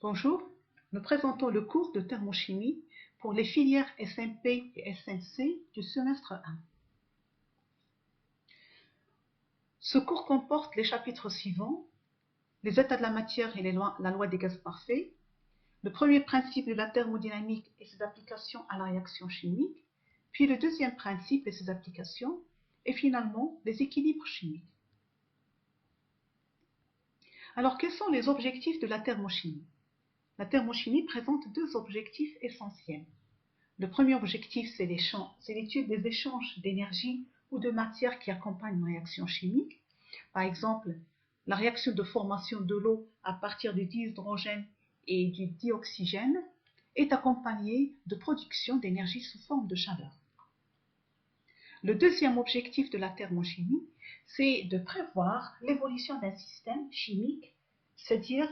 Bonjour, nous présentons le cours de thermochimie pour les filières SMP et SNC du semestre 1. Ce cours comporte les chapitres suivants: les états de la matière et la loi des gaz parfaits, le premier principe de la thermodynamique et ses applications à la réaction chimique, puis le deuxième principe et ses applications, et finalement les équilibres chimiques. Alors, quels sont les objectifs de la thermochimie? La thermochimie présente deux objectifs essentiels. Le premier objectif, c'est l'étude des échanges d'énergie ou de matière qui accompagnent une réaction chimique. Par exemple, la réaction de formation de l'eau à partir du dihydrogène et du dioxygène est accompagnée de production d'énergie sous forme de chaleur. Le deuxième objectif de la thermochimie, c'est de prévoir l'évolution d'un système chimique, c'est-à-dire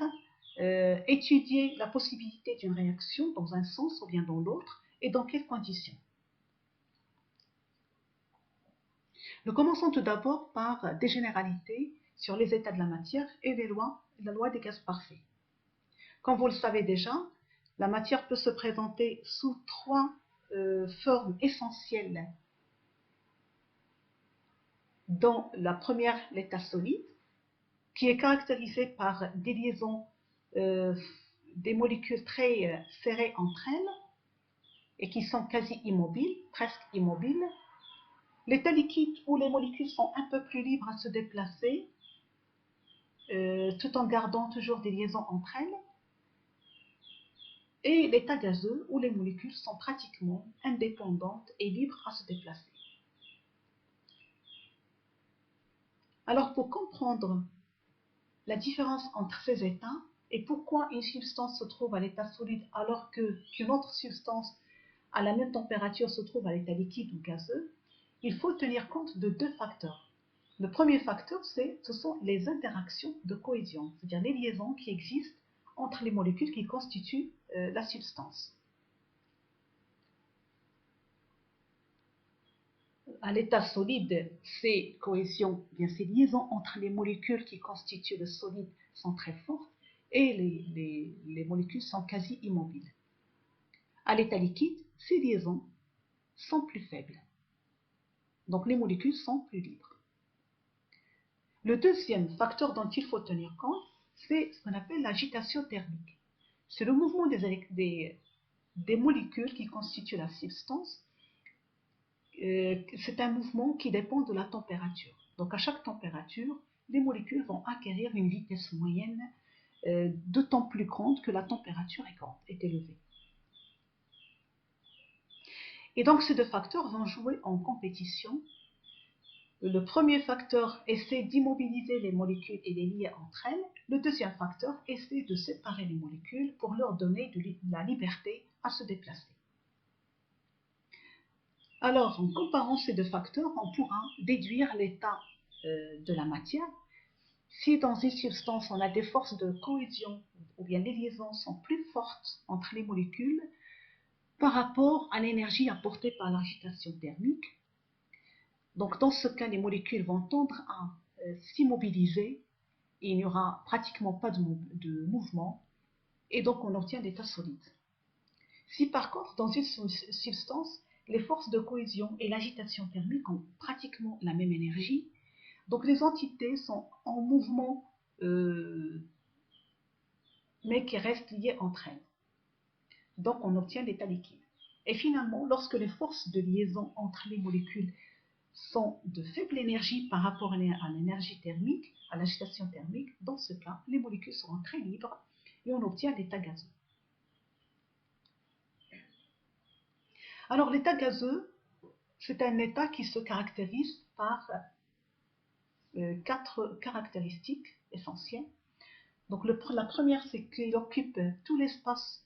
étudier la possibilité d'une réaction dans un sens ou bien dans l'autre et dans quelles conditions. Nous commençons tout d'abord par des généralités sur les états de la matière et la loi des gaz parfaits. Comme vous le savez déjà, la matière peut se présenter sous trois formes essentielles. Dans la première, l'état solide, qui est caractérisé par des liaisons des molécules très serrées entre elles et qui sont quasi immobiles, presque immobiles. L'état liquide où les molécules sont un peu plus libres à se déplacer tout en gardant toujours des liaisons entre elles. Et l'état gazeux où les molécules sont pratiquement indépendantes et libres à se déplacer. Alors, pour comprendre la différence entre ces états et pourquoi une substance se trouve à l'état solide alors qu'une autre substance à la même température se trouve à l'état liquide ou gazeux, il faut tenir compte de deux facteurs. Le premier facteur, ce sont les interactions de cohésion, c'est-à-dire les liaisons qui existent entre les molécules qui constituent la substance. À l'état solide, ces cohésions, bien ces liaisons entre les molécules qui constituent le solide sont très fortes et les molécules sont quasi immobiles. À l'état liquide, ces liaisons sont plus faibles. Donc les molécules sont plus libres. Le deuxième facteur dont il faut tenir compte, c'est ce qu'on appelle l'agitation thermique. C'est le mouvement des molécules qui constituent la substance. C'est un mouvement qui dépend de la température. Donc à chaque température, les molécules vont acquérir une vitesse moyenne d'autant plus grande que la température est élevée. Et donc ces deux facteurs vont jouer en compétition. Le premier facteur essaie d'immobiliser les molécules et les lier entre elles. Le deuxième facteur essaie de séparer les molécules pour leur donner de la liberté à se déplacer. Alors, en comparant ces deux facteurs, on pourra déduire l'état de la matière. Si dans une substance, on a des forces de cohésion ou bien les liaisons sont plus fortes entre les molécules par rapport à l'énergie apportée par l'agitation thermique, donc dans ce cas, les molécules vont tendre à s'immobiliser et il n'y aura pratiquement pas de mouvement et donc on obtient l'état solide. Si par contre, dans une substance, les forces de cohésion et l'agitation thermique ont pratiquement la même énergie, donc les entités sont en mouvement mais qui restent liées entre elles. Donc on obtient l'état liquide. Et finalement, lorsque les forces de liaison entre les molécules sont de faible énergie par rapport à l'énergie thermique, à l'agitation thermique, dans ce cas, les molécules seront très libres et on obtient l'état gazeux. Alors l'état gazeux, c'est un état qui se caractérise par 4 caractéristiques essentielles. Donc la première, c'est qu'il occupe tout l'espace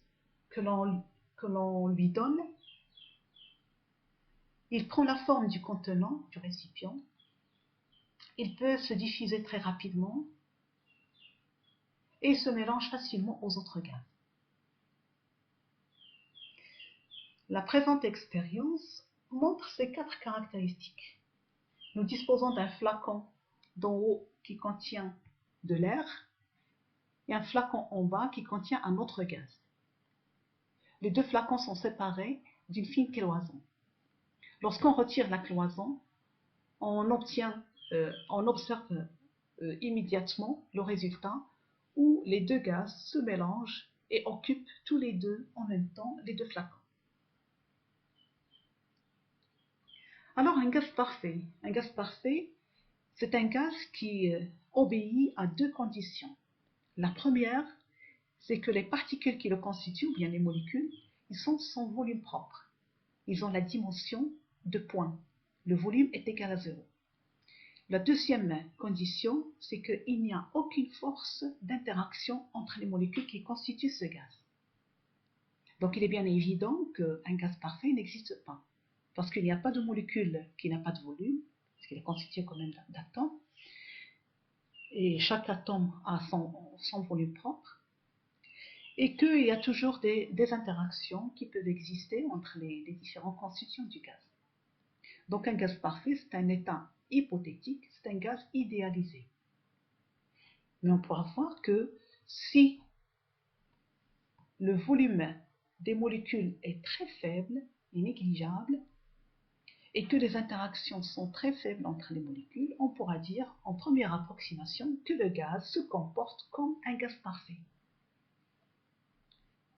que l'on lui donne. Il prend la forme du contenant, du récipient. Il peut se diffuser très rapidement et se mélange facilement aux autres gaz. La présente expérience montre ces 4 caractéristiques. Nous disposons d'un flacon d'en haut qui contient de l'air et un flacon en bas qui contient un autre gaz. Les deux flacons sont séparés d'une fine cloison. Lorsqu'on retire la cloison, on observe immédiatement le résultat où les deux gaz se mélangent et occupent tous les deux en même temps les deux flacons. Alors un gaz parfait, c'est un gaz qui obéit à deux conditions. La première, c'est que les particules qui le constituent, ou bien les molécules, ils sont sans volume propre. Ils ont la dimension de point. Le volume est égal à 0. La deuxième condition, c'est qu'il n'y a aucune force d'interaction entre les molécules qui constituent ce gaz. Donc il est bien évident qu'un gaz parfait n'existe pas, parce qu'il n'y a pas de molécule qui n'a pas de volume, parce qu'il est constitué quand même d'atomes, et chaque atome a son volume propre, et qu'il y a toujours des interactions qui peuvent exister entre les différents constituants du gaz. Donc un gaz parfait, c'est un état hypothétique, c'est un gaz idéalisé. Mais on pourra voir que si le volume des molécules est très faible et négligeable, et que les interactions sont très faibles entre les molécules, on pourra dire en première approximation que le gaz se comporte comme un gaz parfait.